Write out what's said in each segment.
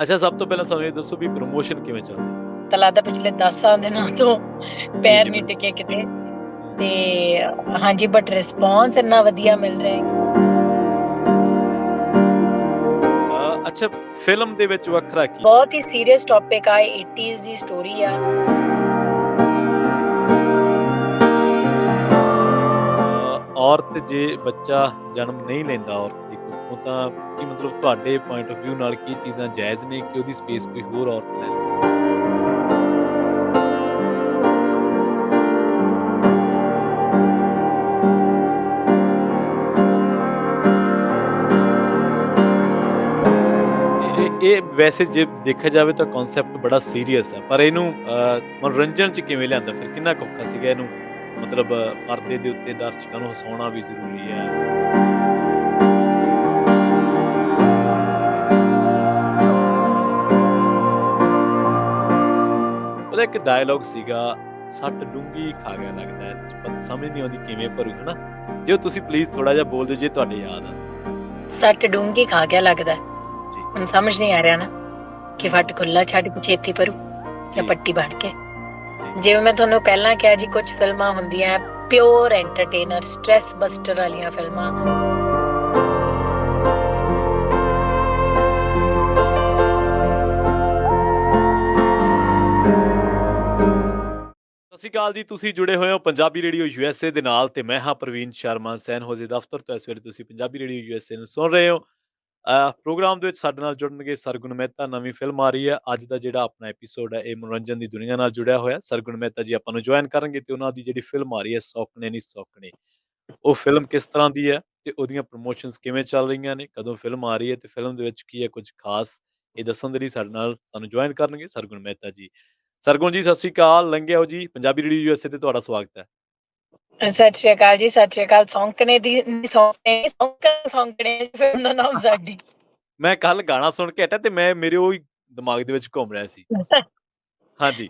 ਅੱਛਾ, ਸਭ ਤੋਂ ਪਹਿਲਾਂ ਸਾਨੂੰ ਇਹ ਦੱਸੋ ਵੀ ਪ੍ਰਮੋਸ਼ਨ ਕਿਵੇਂ ਚੱਲ ਰਹੀ ਹੈ? ਤਾਂ ਲੱਗਦਾ ਪਿਛਲੇ 10 ਦਿਨਾਂ ਤੋਂ ਜੀ, ਪੈਰ ਜੀ, ਨਹੀਂ ਬਿਲਕੁਲ। ਟਿਕੇ ਕਿਤੇ ਹੂੰ। ਤੇ ਹਾਂਜੀ ਬਟ ਰਿਸਪੌਂਸ ਇੰਨਾ ਵਧੀਆ ਮਿਲ ਰਿਹਾ ਹੈ। ਅੱਛਾ, ਫ਼ਿਲਮ ਦੇ ਵਿੱਚ ਵੱਖਰਾ ਕੀ? ਬਹੁਤ ਹੀ ਸੀਰੀਅਸ ਟੌਪਿਕ ਆ, 80s ਦੀ ਸਟੋਰੀ ਆ। ਔਰਤ ਜੇ ਬੱਚਾ ਜਨਮ ਨਹੀਂ ਲੈਂਦਾ ਔਰਤ ਦੀ ਕੁੱਖੋਂ ਤਾਂ ਕੀ ਮਤਲਬ ਤੁਹਾਡੇ ਪੁਆਇੰਟ ਆਫ ਵਿਊ ਨਾਲ ਕੀ ਚੀਜ਼ਾਂ ਜਾਇਜ਼ ਨੇ ਕਿ ਉਹਦੀ ਸਪੇਸ ਕੋਈ ਹੋਰ ਔਰਤ ਲੈ ਲਵੇ? ਇਹ ਵੈਸੇ ਜੇ ਦੇਖਿਆ ਜਾਵੇ ਤਾਂ ਕਨਸੈਪਟ ਬੜਾ ਸੀਰੀਅਸ ਹੈ, ਪਰ ਇਹਨੂੰ ਮਨੋਰੰਜਨ 'ਚ ਕਿਵੇਂ ਲਿਆਂਦਾ ਫਿਰ? ਕਿੰਨਾ ਕੁ ਔਖਾ ਸੀਗਾ ਇਹਨੂੰ ਮਤਲਬ ਪਰਦੇ ਦੇ ਉੱਤੇ ਦਰਸ਼ਕਾਂ ਨੂੰ ਹਸਾਉਣਾ ਵੀ ਜ਼ਰੂਰੀ ਹੈ। ਉਹਦਾ ਇੱਕ ਡਾਇਲੋਗ ਸੀਗਾ, "ਸੱਟ ਡੂੰਘੀ ਖਾ ਗਿਆ ਲੱਗਦਾ ਹੈ, ਸਮਝ ਨਹੀਂ ਆਉਂਦੀ ਕਿਵੇਂ ਭਰੂ", ਹਨਾ? ਜੇ ਉਹ ਤੁਸੀਂ ਪਲੀਜ਼ ਥੋੜਾ ਜਿਹਾ ਬੋਲ ਦਿਓ ਜੇ ਤੁਹਾਡੇ ਯਾਦ ਆ ਤਾਂ। ਸੱਟ ਡੂੰਘੀ ਖਾ ਗਿਆ ਲੱਗਦਾ। ਜੀ। ਹੁਣ ਸਮਝ ਨਹੀਂ ਆ ਰਿਹਾ ਨਾ ਕਿ ਹੂੰ। ਫੱਟ ਖੁੱਲਾ ਛੱਡ ਕੇ ਛੇਤੀ ਭਰੂ ਜਾਂ ਜੀ, ਪੱਟੀ ਬਣ ਕੇ। ਜੀ। ਜਿਵੇਂ ਮੈਂ ਤੁਹਾਨੂੰ ਪਹਿਲਾਂ ਕਿਹਾ ਜੀ, ਕੁਝ ਫਿਲਮਾਂ ਹੁੰਦੀਆਂ ਪਿਓਰ ਐਂਟਰਟੇਨਰ, ਸਟ੍ਰੈਸ ਬਸਟਰ ਵਾਲੀਆਂ ਫਿਲਮਾਂ। ਸਤਿ ਸ਼੍ਰੀ ਅਕਾਲ ਜੀ, ਤੁਸੀਂ ਜੁੜੇ ਹੋਏ ਹੋ ਪੰਜਾਬੀ ਰੇਡੀਓ ਯੂਐਸਏ ਦੇ ਨਾਲ ਤੇ ਮੈਂ ਹਾਂ ਪ੍ਰਵੀਨ ਸ਼ਰਮਾ, ਸੈਨ ਹੋਜ਼ੇ ਦਫ਼ਤਰ ਤੋਂ ਇਸ ਵੇਲੇ ਤੁਸੀਂ ਪੰਜਾਬੀ ਰੇਡੀਓ ਯੂਐਸਏ ਨੂੰ ਸੁਣ ਰਹੇ ਹੋ। ਪ੍ਰੋਗਰਾਮ ਦੇ ਵਿੱਚ ਸਾਡੇ ਨਾਲ ਜੁੜਨਗੇ ਸਰਗੁਣ ਮਹਿਤਾ। ਨਵੀਂ ਫਿਲਮ ਆ ਰਹੀ ਹੈ। ਅੱਜ ਦਾ ਜਿਹੜਾ ਆਪਣਾ ਐਪੀਸੋਡ ਹੈ ਇਹ ਮਨੋਰੰਜਨ ਦੀ ਦੁਨੀਆ ਨਾਲ ਜੁੜਿਆ ਹੋਇਆ। ਸਰਗੁਣ ਮਹਿਤਾ ਜੀ ਆਪਾਂ ਨੂੰ ਜੁਆਇਨ ਕਰਨਗੇ ਤੇ ਉਹਨਾਂ ਦੀ ਜਿਹੜੀ ਫਿਲਮ ਆ ਰਹੀ ਹੈ ਸੌਕਣੇ ਨਹੀਂ ਸੌਕਣੇ, ਉਹ ਫਿਲਮ ਕਿਸ ਤਰ੍ਹਾਂ ਦੀ ਹੈ ਤੇ ਉਹਦੀਆਂ ਪ੍ਰਮੋਸ਼ਨਸ ਕਿਵੇਂ ਚੱਲ ਰਹੀਆਂ ਨੇ, ਕਦੋਂ ਫਿਲਮ ਆ ਰਹੀ ਹੈ ਤੇ ਫਿਲਮ ਦੇ ਵਿੱਚ ਕੀ ਹੈ ਕੁਝ ਖਾਸ, ਇਹ ਦੱਸਣ ਦੇ ਲਈ ਸਾਡੇ ਨਾਲ ਸਾਨੂੰ ਜੁਆਇਨ ਕਰਨਗੇ ਸਰਗੁਣ ਮਹਿਤਾ ਜੀ। ਸਰਗੁਣ ਜੀ, ਸਤਿ ਸ਼੍ਰੀ ਅਕਾਲ। ਲੰਘਿਆ ਹੋ ਜੀ, ਪੰਜਾਬੀ ਰੇਡੀਓ ਯੂਐਸਏ ਤੇ ਤੁਹਾਡਾ ਸਵਾਗਤ ਹੈ। ਸਤਿ ਸ਼੍ਰੀ ਅਕਾਲ ਜੀ, ਸਤਿ ਸ਼੍ਰੀ ਅਕਾਲ। ਸੌਂਕਣੇ ਦੀ ਸੌਂਕਣੇ ਸੌਂਕਣ ਸੌਂਕਣੇ ਫਿਲਮ ਦਾ ਨਾਮ ਸਾਡੀ। ਮੈਂ ਕੱਲ ਗਾਣਾ ਸੁਣ ਕੇ ਹਟਿਆ ਤੇ ਮੇਰੇ ਉਹੀ ਦਿਮਾਗ ਦੇ ਵਿੱਚ ਘੁੰਮ ਰਿਹਾ ਸੀ। ਹਾਂਜੀ।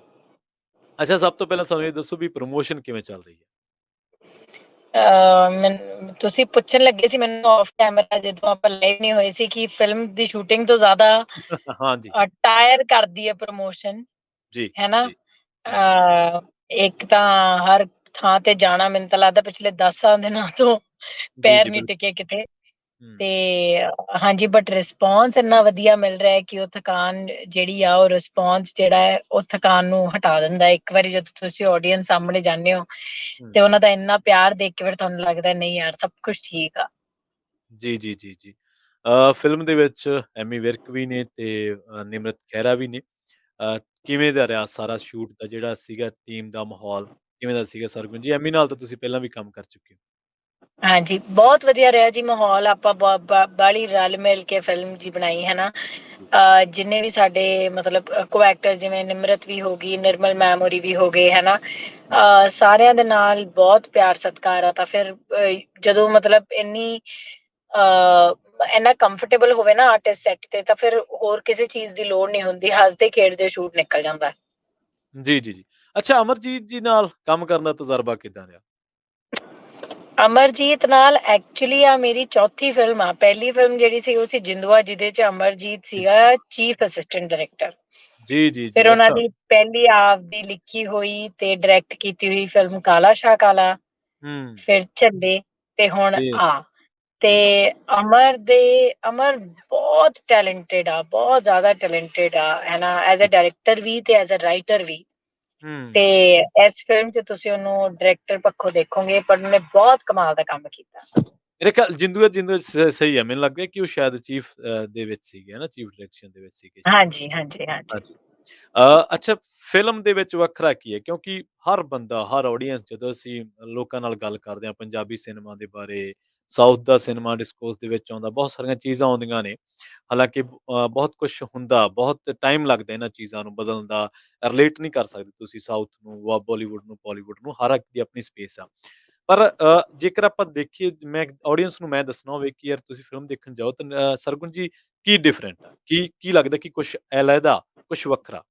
ਅੱਛਾ, ਸਭ ਤੋਂ ਪਹਿਲਾਂ ਸਾਨੂੰ ਇਹ ਦੱਸੋ ਵੀ ਪ੍ਰਮੋਸ਼ਨ ਕਿਵੇਂ ਚੱਲ ਰਹੀ ਹੈ? ਤੁਸੀਂ ਪੁੱਛਣ ਲੱਗੇ ਸੀ ਮੈਨੂੰ ਆਫ ਕੈਮਰਾ, ਜਦੋਂ ਆਪਾਂ ਲਾਈਵ ਨਹੀਂ ਹੋਏ ਸੀ, ਕਿ ਫਿਲਮ ਦੀ ਸ਼ੂਟਿੰਗ ਤੋਂ ਜ਼ਿਆਦਾ ਹਾਂਜੀ। ਟਾਇਰ ਕਰਦੀ ਹੈ ਪ੍ਰਮੋਸ਼ਨ, ਜੀ, ਹੈ ਨਾ? ਜੀ। ਹੂੰ, ਅ, ਇੱਕ ਤਾਂ ਹਰ ਥਾਂ ਤੇ ਜਾਣਾ, ਮੈਨੂੰ ਤਾਂ ਲੱਗਦਾ ਪਿਛਲੇ 10 ਦਿਨਾਂ ਤੋਂ ਜੀ, ਪੈਰ ਜੀ, ਨਹੀਂ ਬਿਲਕੁਲ। ਟਿਕੇ ਕਿਤੇ ਹੂੰ, ਤੇ ਹਾਂਜੀ ਬਟ ਰਿਸਪੌਂਸ ਇੰਨਾ ਵਧੀਆ ਮਿਲ ਰਿਹਾ ਹੈ ਕਿ ਉਹ ਥਕਾਨ ਜਿਹੜੀ ਆ, ਉਹ ਰਿਸਪੌਂਸ ਜਿਹੜਾ ਹੈ ਉਹ ਥਕਾਨ ਨੂੰ ਹਟਾ ਦਿੰਦਾ ਹੈ। ਇੱਕ ਵਾਰੀ ਜਦੋਂ ਤੁਸੀਂ ਆਡੀਅנס ਸਾਹਮਣੇ ਜਾਂਦੇ ਹੋ ਹੂੰ। ਤੇ ਉਹਨਾਂ ਦਾ ਇੰਨਾ ਪਿਆਰ ਦੇਖ ਕੇ ਫਿਰ ਤੁਹਾਨੂੰ ਲੱਗਦਾ ਨਹੀਂ ਯਾਰ, ਸਭ ਕੁਝ ਠੀਕ ਆ। ਜੀ, ਜੀ, ਜੀ, ਜੀ। ਫਿਲਮ ਦੇ ਵਿੱਚ ਐਮੀ ਵਿਰਕ ਵੀ ਨੇ ਤੇ ਨਿਮਰਤ ਖਹਿਰਾ ਵੀ ਨੇ। ਕਿਵੇਂ ਦਾ ਰਿਹਾ ਸਾਰਾ ਸ਼ੂਟ ਦਾ ਜਿਹੜਾ ਸੀਗਾ, ਟੀਮ ਦਾ ਮਾਹੌਲ ਕਿਵੇਂ ਦਾ ਸੀਗਾ ਸਰਗੁਣ ਜੀ? ਐਮੀ ਨਾਲ ਤਾਂ ਤੁਸੀਂ ਪਹਿਲਾਂ ਵੀ ਕੰਮ ਕਰ ਚੁੱਕੇ ਹੋ। ਹਾਂਜੀ, ਬਹੁਤ ਵਧੀਆ ਰਿਹਾ ਜੀ ਮਾਹੌਲ। ਆਪਾਂ ਬਾਹਲੀ ਰਲ ਮਿਲ ਕੇ ਫਿਲਮ ਜੀ ਬਣਾਈ ਹੈ ਨਾ। ਜੀ। ਜਿੰਨੇ ਵੀ ਸਾਡੇ ਮਤਲਬ ਕੋ ਐਕਟਰ, ਜਿਵੇਂ ਨਿਮਰਤ ਵੀ ਹੋ ਗਈ, ਨਿਰਮਲ ਮੈਮ ਹੋਰੀ ਵੀ ਹੋ ਗਏ, ਹੈ ਨਾ? ਹੂੰ, ਸਾਰਿਆਂ ਦੇ ਨਾਲ ਬਹੁਤ ਪਿਆਰ ਸਤਿਕਾਰ ਆ। ਤਾਂ ਫਿਰ ਜਦੋਂ ਮਤਲਬ ਇੰਨਾ ਕੰਫਰਟੇਬਲ ਹੋਵੇ ਨਾ ਆਰਟਿਸਟ ਸੈੱਟ ਤੇ, ਤਾਂ ਫਿਰ ਹੋਰ ਕਿਸੇ ਚੀਜ਼ ਦੀ ਲੋੜ ਨਹੀਂ ਹੁੰਦੀ। ਹੱਸਦੇ ਖੇਡਦੇ ਸ਼ੂਟ ਨਿਕਲ ਜਾਂਦਾ। ਜੀ, ਜੀ, ਜੀ। ਅੱਛਾ, ਅਮਰਜੀਤ ਜੀ ਨਾਲ ਕੰਮ ਕਰਨ ਦਾ ਤਜਰਬਾ ਕਿੱਦਾਂ ਰਿਹਾ? ਅਮਰਜੀਤ ਨਾਲ ਐਕਚੁਅਲੀ ਆ ਮੇਰੀ ਚੌਥੀ ਫਿਲਮ ਆ। ਪਹਿਲੀ ਫਿਲਮ ਜਿਹੜੀ ਸੀ ਉਹ ਸੀ ਜਿੰਦੂਆ, ਜਿਹਦੇ ਚ ਅਮਰਜੀਤ ਜੀ, ਸੀਗਾ ਚੀਫ ਅਸਿਸਟੈਂਟ ਡਾਇਰੈਕਟਰ। ਜੀ, ਜੀ, ਫਿਰ ਜੀ, ਉਹਨਾਂ ਅੱਛਾ। ਦੀ ਪਹਿਲੀ ਆਪ ਦੀ ਲਿਖੀ ਹੋਈ ਤੇ ਡਾਇਰੈਕਟ ਕੀਤੀ ਹੋਈ ਫਿਲਮ ਕਾਲਾ ਸ਼ਾਹ ਕਾਲਾ, ਹੂੰ, ਫਿਰ ਝੱਲੇ, ਤੇ ਹੁਣ ਜੀ, ਆ। ਤੇ ਜੀ। ਅਮਰ ਬਹੁਤ ਟੈਲੈਂਟਡ ਆ, ਬਹੁਤ ਜ਼ਿਆਦਾ ਟੈਲੈਂਟਡ ਆ, ਹੈ ਨਾ? ਐਜ਼ ਅ ਜੀ। ਡਾਇਰੈਕਟਰ ਵੀ ਤੇ ਐਜ਼ ਅ ਰਾਈਟਰ ਵੀ। ਤੇ ਹੂੰ। ਇਸ ਫਿਲਮ 'ਚ ਤੁਸੀਂ ਉਹਨੂੰ ਡਾਇਰੈਕਟਰ ਪੱਖੋਂ ਦੇਖੋਗੇ, ਪਰ ਉਹਨੇ ਬਹੁਤ ਕਮਾਲ ਦਾ ਕੰਮ ਕੀਤਾ। ਮੇਰੇ ਖਿਆਲ ਜਿੰਦੂ ਸਹੀ ਹੈ, ਮੈਨੂੰ ਲੱਗਦਾ ਕਿ ਉਹ ਸ਼ਾਇਦ ਚੀਫ ਦੇ ਵਿੱਚ ਸੀਗੇ, ਹਨਾ? ਚੀਫ ਡਾਇਰੈਕਸ਼ਨ ਦੇ ਵਿੱਚ ਸੀਗੇ ਸ਼ਾਇਦ। ਹਾਂਜੀ, ਹਾਂਜੀ, ਹਾਂਜੀ। ਹਾਂਜੀ। ਅੱਛਾ, ਫਿਲਮ ਦੇ ਵਿੱਚ ਵੱਖਰਾ ਕੀ ਹੈ? ਕਿਉਂਕਿ ਹਰ ਬੰਦਾ, ਹਰ ਆਡੀਅנס ਜਦੋਂ ਅਸੀਂ ਲੋਕਾਂ ਨਾਲ ਗੱਲ ਕਰਦੇ ਹਾਂ ਪੰਜਾਬੀ ਸਿਨੇਮਾ ਦੇ ਬਾਰੇ, ਸਾਊਥ ਦਾ ਸਿਨੇਮਾ ਡਿਸਕੋਰਸ ਦੇ ਵਿੱਚ ਆਉਂਦਾ, ਬਹੁਤ ਸਾਰੀਆਂ ਚੀਜ਼ਾਂ ਆਉਂਦੀਆਂ ਨੇ। ਹਾਲਾਂਕਿ ਬਹੁਤ ਕੁਛ ਹੁੰਦਾ, ਬਹੁਤ ਟਾਈਮ ਲੱਗਦਾ ਇਹਨਾਂ ਚੀਜ਼ਾਂ ਨੂੰ ਬਦਲਣ ਦਾ। ਰਿਲੇਟ ਨਹੀਂ ਕਰ ਸਕਦੇ ਤੁਸੀਂ ਸਾਊਥ ਨੂੰ, ਬਾਲੀਵੁੱਡ ਨੂੰ, ਬਾਲੀਵੁੱਡ ਨੂੰ, ਹਰ ਇੱਕ ਦੀ ਆਪਣੀ ਸਪੇਸ ਆ। ਪਰ ਜੇਕਰ ਆਪਾਂ ਦੇਖੀਏ, ਮੈਂ ਆਡੀਅנס ਨੂੰ ਮੈਂ ਦੱਸਣਾ ਹੋਵੇ ਕਿ ਯਾਰ ਤੁਸੀਂ ਫਿਲਮ ਦੇਖਣ ਜਾਓ ਤਾਂ ਸਰਗੁਣ ਜੀ ਕੀ ਡਿਫਰੈਂਟ ਆ? ਕੀ ਲੱਗਦਾ ਕਿ ਕੁਛ ਅਲੱਗ, ਕੁਛ ਵੱਖਰਾ?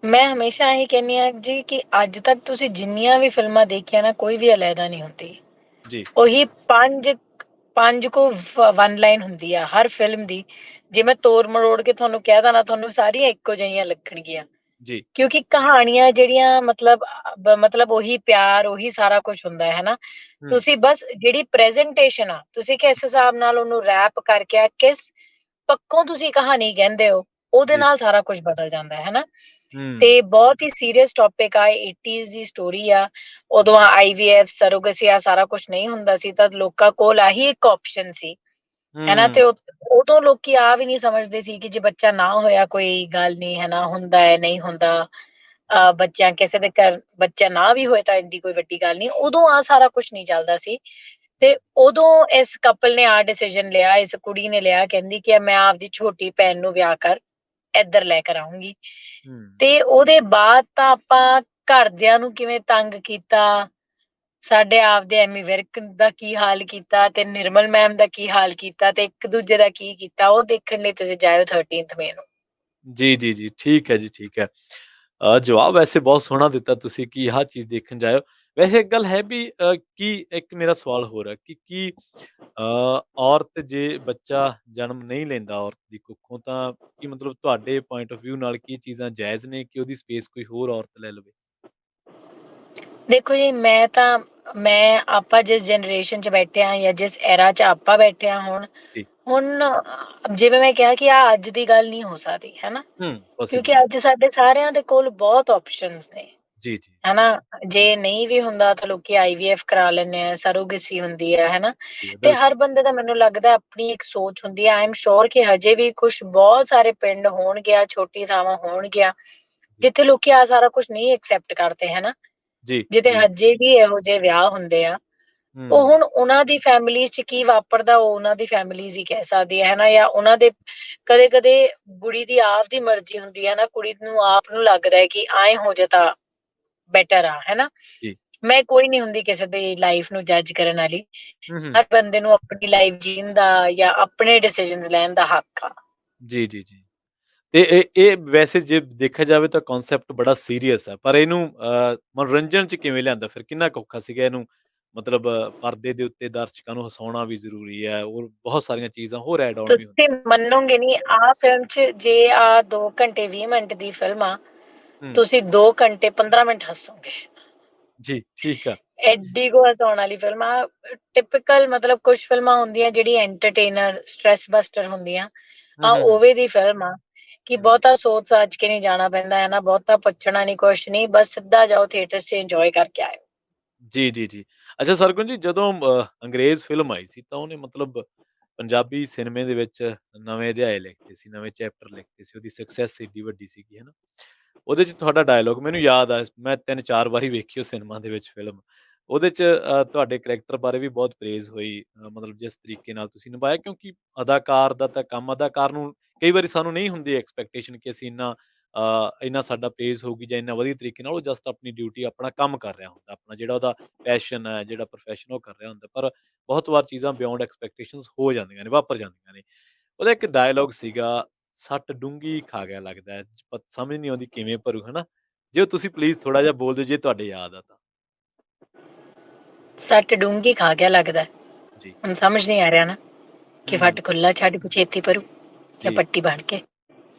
ਮੈਂ ਹਮੇਸ਼ਾ ਇਹੀ ਕਹਿੰਦੀ ਹਾਂ ਜੀ ਕਿ ਅੱਜ ਤੱਕ ਤੁਸੀਂ ਜਿੰਨੀਆਂ ਵੀ ਫਿਲਮਾਂ ਦੇਖੀਆਂ ਨਾ, ਕੋਈ ਵੀ ਅਲੱਗਾ ਨਹੀਂ ਹੁੰਦੀ। ਜੀ। ਉਹੀ ਪੰਜ ਪੰਜ ਕੋ ਵਨ ਲਾਈਨ ਹੁੰਦੀ ਆ ਹਰ ਫਿਲਮ ਦੀ, ਜੇ ਮੈਂ ਤੋੜ ਮਰੋੜ ਕੇ ਤੁਹਾਨੂੰ ਕਹਿ ਦਾਂ ਨਾ, ਤੁਹਾਨੂੰ ਸਾਰੀਆਂ ਇੱਕੋ ਜਿਹੀਆਂ ਲੱਗਣਗੀਆਂ। ਜੀ। ਕਿਉਂਕਿ ਕਹਾਣੀਆਂ ਜਿਹੜੀਆਂ ਮਤਲਬ ਉਹੀ ਪਿਆਰ, ਉਹੀ ਸਾਰਾ ਕੁਛ ਹੁੰਦਾ ਹੈ ਹਨਾ। ਹੂੰ, ਤੁਸੀਂ ਬਸ ਜਿਹੜੀ ਪ੍ਰੈਜੈਂਟੇਸ਼ਨ ਆ, ਤੁਸੀਂ ਕਿਸ ਹਿਸਾਬ ਨਾਲ ਉਹਨੂੰ ਰੈਪ ਕਰਕੇ ਕਿਸ ਪੱਖੋਂ ਤੁਸੀਂ ਕਹਾਣੀ ਕਹਿੰਦੇ ਹੋ, ਉਹਦੇ ਜੀ। ਨਾਲ ਸਾਰਾ ਕੁਝ ਬਦਲ ਜਾਂਦਾ ਹੈ ਹਨਾ। ਹੂੰ, ਤੇ ਬਹੁਤ ਹੀ ਸੀਰੀਅਸ ਟੌਪਿਕ ਆ, 80s ਦੀ ਸਟੋਰੀ ਆ। ਉਦੋਂ ਆਈਵੀਐਫ, ਸਰੋਗੇਸੀ ਆ ਸਾਰਾ ਕੁਝ ਨਹੀਂ ਹੁੰਦਾ ਸੀ, ਤਾਂ ਲੋਕਾਂ ਕੋਲ ਆਹੀ ਇੱਕ ਆਪਸ਼ਨ ਸੀ ਹੈਨਾ। ਹੂੰ, ਤੇ ਉਦੋਂ ਲੋਕੀ ਆ ਵੀ ਨਹੀਂ ਸਮਝਦੇ ਸੀ ਕਿ ਜੇ ਬੱਚਾ ਨਾ ਹੋਇਆ ਕੋਈ ਗੱਲ ਨਹੀਂ ਹੈਨਾ, ਹੁੰਦਾ ਹੈ ਨਹੀਂ ਹੁੰਦਾ। ਬੱਚਿਆਂ ਕਿਸੇ ਦੇ ਘਰ ਬੱਚਾ ਨਾ ਵੀ ਹੋਏ ਤਾਂ ਇੰਨੀ ਕੋਈ ਵੱਡੀ ਗੱਲ ਨਹੀਂ। ਉਦੋਂ ਆ ਸਾਰਾ ਕੁਝ ਨਹੀਂ ਚੱਲਦਾ ਸੀ। ਤੇ ਉਦੋਂ ਇਸ ਕਪਲ ਨੇ ਡਿਸੀਜਨ ਲਿਆ, ਇਸ ਕੁੜੀ ਨੇ ਲਿਆ, ਕਹਿੰਦੀ ਕਿ ਮੈਂ ਆਪਦੀ ਛੋਟੀ ਭੈਣ ਨੂੰ ਵਿਆਹ ਕਰ ਇੱਧਰ ਲੈ ਕਰ ਆਉਂਗੀ। ਹੂੰ। ਤੇ ਉਹਦੇ ਬਾਅਦ ਤਾਂ ਆਪਾਂ ਘਰਦਿਆਂ ਨੂੰ ਕਿਵੇਂ ਤੰਗ ਕੀਤਾ, ਸਾਡੇ ਆਪਦੇ ਐਮੀ ਵਿਰਕ ਦਾ ਕੀ ਹਾਲ ਕੀਤਾ, ਤੇ ਨਿਰਮਲ ਮੈਮ ਦਾ ਕੀ ਹਾਲ ਕੀਤਾ, ਤੇ ਇੱਕ ਦੂਜੇ ਦਾ ਕੀ ਕੀਤਾ, ਉਹ ਦੇਖਣ ਲਈ ਤੁਸੀਂ ਜਾਇਓ 13th ਮਈ ਨੂੰ। ਜੀ, ਜੀ, ਜੀ। ਠੀਕ ਹੈ ਜੀ, ਠੀਕ ਹੈ। ਜਵਾਬ ਵੈਸੇ ਬਹੁਤ ਸੋਹਣਾ ਦਿੱਤਾ ਤੁਸੀਂ ਕਿ ਆਹ ਚੀਜ਼ ਦੇਖਣ ਜਾਇਓ। ਵੈਸੇ ਇੱਕ ਗੱਲ ਹੈ ਵੀ ਕੀ ਇੱਕ ਮੇਰਾ ਸਵਾਲ ਹੋਰ ਹੈ ਕਿ ਕੀ ਔਰਤ ਜੇ ਬੱਚਾ ਜਨਮ ਨਹੀਂ ਲੈਂਦਾ ਔਰਤ ਦੀ ਕੁੱਖੋਂ ਤਾਂ ਕੀ ਮਤਲਬ ਤੁਹਾਡੇ ਪੁਆਇੰਟ ਆਫ ਵਿਊ ਨਾਲ ਕੀ ਚੀਜ਼ਾਂ ਜਾਇਜ਼ ਨੇ ਕਿ ਉਹਦੀ ਸਪੇਸ ਕੋਈ ਹੋਰ ਔਰਤ ਲੈ ਲਵੇ? ਦੇਖੋ ਜੀ, ਆਪਾਂ ਜਿਸ ਜਨਰੇਸ਼ਨ 'ਚ ਬੈਠੇ ਹਾਂ ਜਾਂ ਜਿਸ ਐਰਾ 'ਚ ਆਪਾਂ ਬੈਠੇ ਹਾਂ ਹੁਣ, ਜੀ। ਹੁਣ ਜਿਵੇਂ ਮੈਂ ਕਿਹਾ ਕਿ ਅੱਜ ਦੀ ਗੱਲ ਨਹੀਂ ਹੋ ਸਕਦੀ ਹੈਨਾ। ਹੂੰ, ਕਿਉਂਕਿ ਪੋਸੀਬਲ ਨਹੀਂ। ਅੱਜ ਸਾਡੇ ਸਾਰਿਆਂ ਦੇ ਕੋਲ ਬਹੁਤ ਆਪਸ਼ਨਸ ਨੇ ਜੀ, ਜੀ। ਹੈਨਾ। ਜੇ ਨਹੀਂ ਵੀ ਹੁੰਦਾ ਤਾਂ ਲੋਕੀ ਆਈਵੀਐਫ ਕਰਾ ਲੈਂਦੇ ਆ, ਸਰੋਗੇਸੀ ਹੁੰਦੀ ਹੈ ਹੈਨਾ। ਜੀ, ਤੇ ਹਰ ਬਿਲਕੁਲ। ਬੰਦੇ ਦਾ ਮੈਨੂੰ ਲੱਗਦਾ ਆਪਣੀ ਇੱਕ ਸੋਚ ਹੁੰਦੀ ਹੈ। ਆਈ ਐਮ ਸ਼ੋਰ ਕਿ ਹਜੇ ਵੀ ਕੁਛ ਬਹੁਤ ਸਾਰੇ ਪਿੰਡ ਹੋਣਗੇ, ਛੋਟੀ ਥਾਵਾਂ ਹੋਣਗੀਆਂ, ਜੀ, ਜਿੱਥੇ ਲੋਕੀ ਆ ਸਾਰਾ ਕੁਝ ਨਹੀਂ ਐਕਸੈਪਟ ਕਰਦੇ ਹੈਨਾ। ਜੀ, ਜਿੱਥੇ ਜੀ। ਹਜੇ ਵੀ ਇਹੋ ਜਿਹੇ ਵਿਆਹ ਹੁੰਦੇ ਆ। ਉਹ ਹੂੰ, ਹੁਣ ਉਹਨਾਂ ਦੀ ਫੈਮਿਲੀਜ਼ 'ਚ ਕੀ ਵਾਪਰਦਾ, ਉਹ ਉਹਨਾਂ ਦੀ ਫੈਮਿਲੀਜ਼ ਹੀ ਕਹਿ ਸਕਦੀ ਹੈ ਹਨਾ। ਜਾਂ ਉਹਨਾਂ ਦੇ ਕਦੇ-ਕਦੇ ਕੁੜੀ ਦੀ ਆਪ ਦੀ ਮਰਜ਼ੀ ਹੁੰਦੀ ਹੈ ਨਾ, ਕੁੜੀ ਨੂੰ ਆਪ ਨੂੰ ਲੱਗਦਾ ਹੈ ਕਿ ਆਏਂ ਹੋ ਜਾ ਤਾਂ ਬੈਟਰ ਆ ਹੈਨਾ। ਜੀ। ਮੈਂ ਕੋਈ ਨਹੀਂ ਹੁੰਦੀ ਕਿਸੇ ਦੀ ਲਾਈਫ ਨੂੰ ਜੱਜ ਕਰਨ ਵਾਲੀ। ਹੂੰ, ਹੂੰ। ਹਰ ਬੰਦੇ ਨੂੰ ਆਪਣੀ ਲਾਈਫ ਜੀਣ ਦਾ ਜਾਂ ਆਪਣੇ ਡਿਸੀਜਨਸ ਲੈਣ ਦਾ ਹੱਕ ਆ। ਜੀ, ਜੀ, ਜੀ। ਤੇ ਇਹ ਵੈਸੇ ਜੇ ਦੇਖਿਆ ਜਾਵੇ ਤਾਂ ਕਨਸੈਪਟ ਬੜਾ ਸੀਰੀਅਸ ਹੈ, ਪਰ ਇਹਨੂੰ ਮਨੋਰੰਜਨ 'ਚ ਕਿਵੇਂ ਲਿਆਂਦਾ ਫਿਰ ਕਿੰਨਾ ਕੁ ਔਖਾ ਸੀਗਾ ਇਹਨੂੰ ਮਤਲਬ ਪਰਦੇ ਦੇ ਉੱਤੇ ਦਰਸ਼ਕਾਂ ਨੂੰ ਹਸਾਉਣਾ ਵੀ ਜ਼ਰੂਰੀ ਹੈ ਔਰ ਬਹੁਤ ਸਾਰੀਆਂ ਚੀਜ਼ਾਂ ਹੋਰ ਐਡ ਆਨ ਵੀ ਤੁਸੀਂ ਹੁੰਦੀਆਂ। ਮੰਨੋਗੇ ਨਹੀਂ, ਆਹ ਫਿਲਮ 'ਚ ਜੇ 2 ਘੰਟੇ 20 ਮਿੰਟ ਦੀ ਫਿਲਮ ਆ, ਹੂੰ, ਤੁਸੀਂ 2 ਘੰਟੇ 15 ਮਿੰਟ ਹੱਸੋਗੇ। ਜੀ, ਠੀਕ ਆ। ਐਡੀ ਕੁ ਹਸਾਉਣ ਵਾਲੀ ਫਿਲਮ ਆ। ਟਿਪੀਕਲ ਮਤਲਬ ਕੁਝ ਫਿਲਮਾਂ ਹੁੰਦੀਆਂ ਜਿਹੜੀ ਐਂਟਰਟੇਨਰ, ਸਟ੍ਰੈਸ ਬਸਟਰ ਹੁੰਦੀਆਂ, ਹੂੰ, ਹੂੰ, ਹੂੰ, ਉਵੇਂ ਦੀ ਫਿਲਮ ਆ ਕਿ ਹੂੰ। ਬਹੁਤਾ ਸੋਚ ਸਾਚ ਕੇ ਨਹੀਂ ਜਾਣਾ ਪੈਂਦਾ ਹੈ ਨਾ, ਬਹੁਤਾ ਪੁੱਛਣਾ ਨਹੀਂ, ਕੁਛ ਨਹੀਂ, ਬਸ ਸਿੱਧਾ ਜਾਓ ਥੀਏਟਰ 'ਚ ਇੰਜੋਏ ਕਰਕੇ ਆਇਓ। ਜੀ, ਜੀ, ਜੀ। ਅੱਛਾ ਸਰਗੁਣ ਜੀ ਜਦੋਂ ਅੰਗਰੇਜ਼ ਫ਼ਿਲਮ ਆਈ ਸੀ ਤਾਂ ਉਹਨੇ ਮਤਲਬ ਪੰਜਾਬੀ ਸਿਨੇਮੇ ਦੇ ਵਿੱਚ ਨਵੇਂ ਅਧਿਆਏ ਲਿਖਤੇ ਸੀ, ਨਵੇਂ ਚੈਪਟਰ ਲਿਖਤੇ ਸੀ, ਉਹਦੀ ਸਕਸੈਸ ਏਡੀ ਵੱਡੀ ਸੀਗੀ, ਹੈ ਨਾ? ਉਹਦੇ 'ਚ ਤੁਹਾਡਾ ਡਾਇਲੋਗ ਮੈਨੂੰ ਯਾਦ ਆ, ਮੈਂ 3-4 ਵਾਰੀ ਵੇਖੀ ਉਹ ਸਿਨੇਮਾ ਦੇ ਵਿੱਚ ਫ਼ਿਲਮ। ਉਹਦੇ 'ਚ ਤੁਹਾਡੇ ਕਰੈਕਟਰ ਬਾਰੇ ਵੀ ਬਹੁਤ ਪ੍ਰੇਜ਼ ਹੋਈ ਮਤਲਬ ਜਿਸ ਤਰੀਕੇ ਨਾਲ ਤੁਸੀਂ ਨਿਭਾਇਆ ਕਿਉਂਕਿ ਅਦਾਕਾਰ ਦਾ ਤਾਂ ਕੰਮ ਅਦਾਕਾਰ ਨੂੰ ਕਈ ਵਾਰੀ ਸਾਨੂੰ ਨਹੀਂ ਹੁੰਦੀ ਐਕਸਪੈਕਟੇਸ਼ਨ ਕਿ ਅਸੀਂ ਇੰਨਾ ਸਾਡਾ ਪ੍ਰੇਜ਼ ਹੋਊਗੀ ਜਾਂ ਇੰਨਾ ਵਧੀਆ ਤਰੀਕੇ ਨਾਲ ਉਹ ਜਸਟ ਆਪਣੀ ਡਿਊਟੀ ਆਪਣਾ ਕੰਮ ਕਰ ਰਿਹਾ ਹੁੰਦਾ, ਆਪਣਾ ਜਿਹੜਾ ਉਹਦਾ ਪੈਸ਼ਨ ਹੈ, ਜਿਹੜਾ ਪ੍ਰੋਫੈਸ਼ਨ ਉਹ ਕਰ ਰਿਹਾ ਹੁੰਦਾ। ਪਰ ਬਹੁਤ ਵਾਰ ਚੀਜ਼ਾਂ ਬਿਯੋਂਡ ਐਕਸਪੈਕਟੇਸ਼ਨਸ ਹੋ ਜਾਂਦੀਆਂ ਨੇ, ਵਾਪਰ ਜਾਂਦੀਆਂ ਨੇ। ਉਹਦਾ ਇੱਕ ਡਾਇਲੋਗ ਸੀਗਾ, "ਸੱਟ ਡੂੰਘੀ ਖਾ ਗਿਆ ਲੱਗਦਾ ਹੈ, ਸਮਝ ਨਹੀਂ ਆਉਂਦੀ ਕਿਵੇਂ ਭਰੂ" ਹਨਾ? ਜੇ ਉਹ ਤੁਸੀਂ ਪਲੀਜ਼ ਥੋੜ੍ਹਾ ਜਿਹਾ ਬੋਲ ਦਿਓ ਜੇ ਤੁਹਾਡੇ ਯਾਦ ਆ ਤਾਂ? ਸੱਟ ਡੂੰਘੀ ਖਾ ਗਿਆ ਲੱਗਦਾ। ਜੀ। ਹੁਣ ਸਮਝ ਨਹੀਂ ਆ ਰਿਹਾ ਨਾ ਕਿ ਹੂੰ, ਫੱਟ ਖੁੱਲਾ ਛੱਡ ਕੇ ਛੇਤੀ ਭਰੂ ਜਾਂ ਜੀ। ਪੱਟੀ ਬਣ ਕੇ।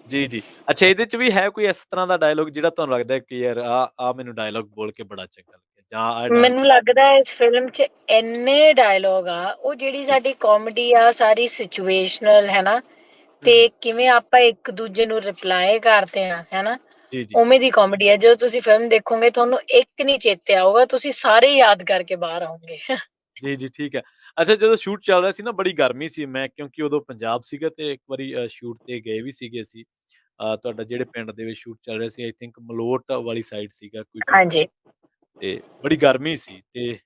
ਜੀ, ਜੀ। ਅੱਛਾ ਇਹਦੇ 'ਚ ਵੀ ਹੈ ਕੋਈ ਇਸ ਤਰ੍ਹਾਂ ਦਾ ਡਾਇਲੋਗ ਜਿਹੜਾ ਤੁਹਾਨੂੰ ਲੱਗਦਾ ਹੈ ਕਿ ਯਾਰ ਆਹ ਮੈਨੂੰ ਡਾਇਲੋਗ ਬੋਲ ਕੇ ਬੜਾ ਚੰਗਾ ਲੱਗਿਆ ਜਾਂ ਆਹ ਡਾਇਲੋਗ ਮੈਨੂੰ ਲੱਗਦਾ ਹੈ ਇਸ ਫਿਲਮ 'ਚ ਇੰਨੇ ਡਾਇਲੋਗ ਆ, ਉਹ ਜਿਹੜੀ ਜੀ। ਸਾਡੀ ਕਾਮੇਡੀ ਆ ਸਾਰੀ ਸਿਚੁਏਸ਼ਨਲ ਹੈ ਨਾ, ਹੂੰ, ਹੂੰ। ਤੇ ਕਿਵੇਂ ਆਪਾਂ ਇੱਕ ਦੂਜੇ ਨੂੰ ਰਿਪਲਾਈ ਕਰਦੇ ਆ ਹੈ ਨਾ, ਜੀ, ਜੀ। ਉਵੇਂ ਦੀ ਕਾਮੇਡੀ ਹੈ। ਜਦੋਂ ਤੁਸੀਂ ਫਿਲਮ ਦੇਖੋਗੇ ਤੁਹਾਨੂੰ ਇੱਕ ਨਹੀਂ ਚੇਤੇ ਆਊਗਾ, ਤੁਸੀਂ ਸਾਰੇ ਯਾਦ ਕਰਕੇ ਬਾਹਰ ਆਓਗੇ। ਜੀ, ਜੀ, ਠੀਕ ਹੈ। ਅੱਛਾ ਜਦੋਂ ਸ਼ੂਟ ਚੱਲ ਰਿਹਾ ਸੀ ਨਾ ਬੜੀ ਗਰਮੀ ਸੀ, ਮੈਂ ਕਿਉਂਕਿ ਉਦੋਂ ਪੰਜਾਬ ਸੀਗਾ ਤੇ ਇੱਕ ਵਾਰੀ ਸ਼ੂਟ ਤੇ ਗਏ ਵੀ ਸੀਗੇ ਅਸੀਂ। ਤੁਹਾਡਾ ਜਿਹੜੇ ਪਿੰਡ ਦੇ ਵਿੱਚ ਸ਼ੂਟ ਚੱਲ ਰਿਹਾ ਸੀ ਆਈ ਥਿੰਕ ਮਲੋਟ ਵਾਲੀ ਸਾਈਡ ਸੀਗਾ ਕੋਈ ਪਿੰਡ ਹਾਂਜੀ। ਤੇ ਬੜੀ ਗਰਮੀ ਸੀ ਤੇ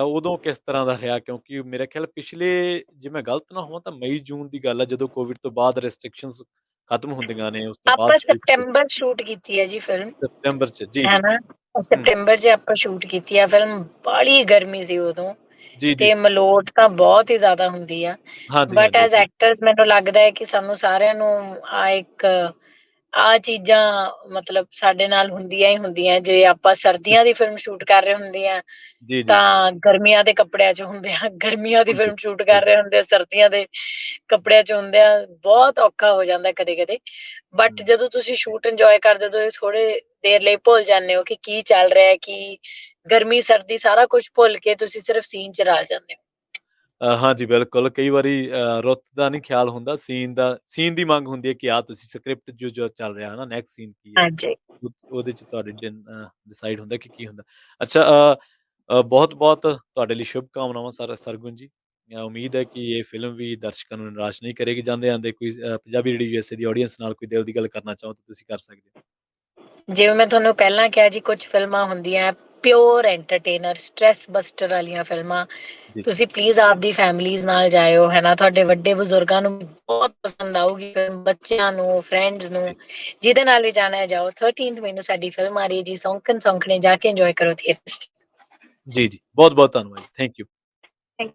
ਉਦੋਂ ਕਿਸ ਤਰ੍ਹਾਂ ਦਾ ਰਿਹਾ? ਕਿਉਂਕਿ ਮੇਰੇ ਖਿਆਲ ਪਿਛਲੇ ਜੇ ਮੈਂ ਗਲਤ ਨਾ ਹੋਵਾਂ ਤਾਂ ਮਈ-ਜੂਨ ਦੀ ਗੱਲ ਹੈ ਜਦੋਂ ਕੋਵਿਡ ਤੋਂ ਬਾਅਦ ਰੈਸਟ੍ਰਿਕਸ਼ਨਸ ਖਤਮ ਹੁੰਦੀਆਂ ਨੇ, ਉਸ ਤੋਂ ਬਾਅਦ ਆਪਾਂ ਸ਼ੂਟ ਸੈਪਟੈਂਬਰ ਸ਼ੂਟ ਕੀਤੀ ਹੈ ਜੀ ਫਿਲਮ, ਸਤੰਬਰ 'ਚ ਜੀ, ਹੈ ਜੀ। ਨਾ। ਹੂੰ। ਸੈਪਟੈਂਬਰ 'ਚ ਆਪਾਂ ਸ਼ੂਟ ਕੀਤੀ ਆ ਫਿਲਮ, ਬਾਹਲੀ ਗਰਮੀ ਸੀ ਉਦੋਂ। ਜੀ, ਜੀ। ਤੇ ਮਲੋਟ ਤਾਂ ਬਹੁਤ ਹੀ ਜ਼ਿਆਦਾ ਹੁੰਦੀ ਆ। ਹਾਂਜੀ, ਬਟ ਹਾਂਜੀ, ਐਜ਼ ਐਗਰੀ। ਐਕਟਰਸ ਮੈਨੂੰ ਲੱਗਦਾ ਹੈ ਕਿ ਸਾਨੂੰ ਸਾਰਿਆਂ ਨੂੰ ਇੱਕ ਆਹ ਚੀਜ਼ਾਂ ਮਤਲਬ ਸਾਡੇ ਨਾਲ ਹੁੰਦੀਆਂ ਹੀ ਹੁੰਦੀਆਂ। ਜੇ ਆਪਾਂ ਸਰਦੀਆਂ ਦੀ ਫਿਲਮ ਸ਼ੂਟ ਕਰ ਰਹੇ ਹੁੰਦੇ ਆ, ਜੀ, ਜੀ। ਤਾਂ ਗਰਮੀਆਂ ਦੇ ਕੱਪੜਿਆਂ 'ਚ ਹੁੰਦੇ ਆ, ਗਰਮੀਆਂ ਦੀ ਹੁੰਦੇ ਫਿਲਮ ਸ਼ੂਟ ਜੀ, ਕਰ ਰਹੇ ਹੁੰਦੇ ਆ, ਸਰਦੀਆਂ ਦੇ ਕੱਪੜਿਆਂ 'ਚ ਹੁੰਦੇ ਆ। ਬਹੁਤ ਔਖਾ ਹੋ ਜਾਂਦਾ ਕਦੇ-ਕਦੇ। ਬਟ ਹੂੰ, ਜਦੋਂ ਤੁਸੀਂ ਸ਼ੂਟ ਇੰਜੋਏ ਕਰਦੇ ਹੋ, ਤੁਸੀਂ ਥੋੜੇ ਦੇਰ ਲਈ ਭੁੱਲ ਜਾਂਦੇ ਹੋ ਕਿ ਕੀ ਚੱਲ ਰਿਹਾ ਹੈ, ਕੀ ਗਰਮੀ, ਸਰਦੀ ਸਾਰਾ ਕੁਝ ਭੁੱਲ ਕੇ ਤੁਸੀਂ ਸਿਰਫ ਸੀਨ 'ਚ ਰਲ ਜਾਂਦੇ ਹੋ। ਹਾਂਜੀ, ਬਿਲਕੁਲ ਕਈ ਵਾਰੀ ਰੁੱਤ ਦਾ ਨਹੀਂ ਖਿਆਲ ਹੁੰਦਾ, ਸੀਨ ਦੀ ਮੰਗ ਹੁੰਦੀ ਹੈ ਕਿ ਤੁਸੀਂ ਸਕ੍ਰਿਪਟ ਜੋ ਚੱਲ ਰਿਹਾ ਹੈ ਨਾ, ਨੈਕਸਟ ਸੀਨ ਕੀ ਹੈ? ਹਾਂਜੀ। ਉਹਦੇ 'ਚ ਤੁਹਾਡੇ ਡਿਸਾਈਡ ਹੁੰਦਾ ਕਿ ਕੀ ਹੁੰਦਾ। ਅੱਛਾ ਬਹੁਤ-ਬਹੁਤ ਤੁਹਾਡੇ ਲਈ ਸ਼ੁਭ ਕਾਮਨਾਵਾਂ ਸਰਗੁਣ ਜੀ। ਉਮੀਦ ਹੈ ਕਿ ਇਹ ਫਿਲਮ ਵੀ ਦਰਸ਼ਕਾਂ ਨੂੰ ਨਿਰਾਸ਼ ਨਹੀਂ ਕਰੇਗੀ। ਜਾਂਦੇ-ਜਾਂਦੇ ਕੋਈ ਪੰਜਾਬੀ ਰੇਡੀਓ ਯੂਐਸਏ ਦੀ ਆਡੀਅנס ਨਾਲ ਕੋਈ ਦਿਲ ਦੀ ਗੱਲ ਕਰਨਾ ਚਾਹੋ ਤਾਂ ਤੁਸੀਂ ਕਰ ਸਕਦੇ ਹੋ। ਜਿਵੇਂ ਮੈਂ ਤੁਹਾਨੂੰ ਪਹਿਲਾਂ ਕਿਹਾ ਜੀ, ਕੁਝ ਫਿਲਮਾਂ ਹੁੰਦੀਆਂ ਪਿਓਰ ਐਂਟਰਟੇਨਰ, ਸਟ੍ਰੈਸ ਬਸਟਰ ਵਾਲੀਆਂ ਫਿਲਮਾਂ। ਜੀ, ਤੁਸੀਂ ਪਲੀਜ਼ ਆਪਦੀ ਫੈਮਿਲੀਜ਼ ਨਾਲ ਜਾਇਓ, ਹੈ ਨਾ? ਤੁਹਾਡੇ ਵੱਡੇ ਬਜ਼ੁਰਗਾਂ ਨੂੰ ਵੀ ਬਹੁਤ ਪਸੰਦ ਆਊਗੀ ਫਿਲਮ, ਬੱਚਿਆਂ ਨੂੰ, ਫਰੈਂਡਸ ਨੂੰ, ਜੀ, ਜਿਹਦੇ ਨਾਲ ਵੀ ਜਾਣਾ ਹੈ ਜਾਓ। 13th ਮੈਨੂੰ ਸਾਡੀ ਫਿਲਮ ਆ ਰਹੀ ਹੈ ਜੀ, ਸੌਂਕਣ ਸੌਂਕਣੇ, ਜਾ ਕੇ ਇੰਜੋਏ ਕਰੋ ਥੀਏਟਰ 'ਚ। ਜੀ, ਜੀ। ਬਹੁਤ-ਬਹੁਤ ਧੰਨਵਾਦ ਜੀ। Thank you. ਥੈਂਕ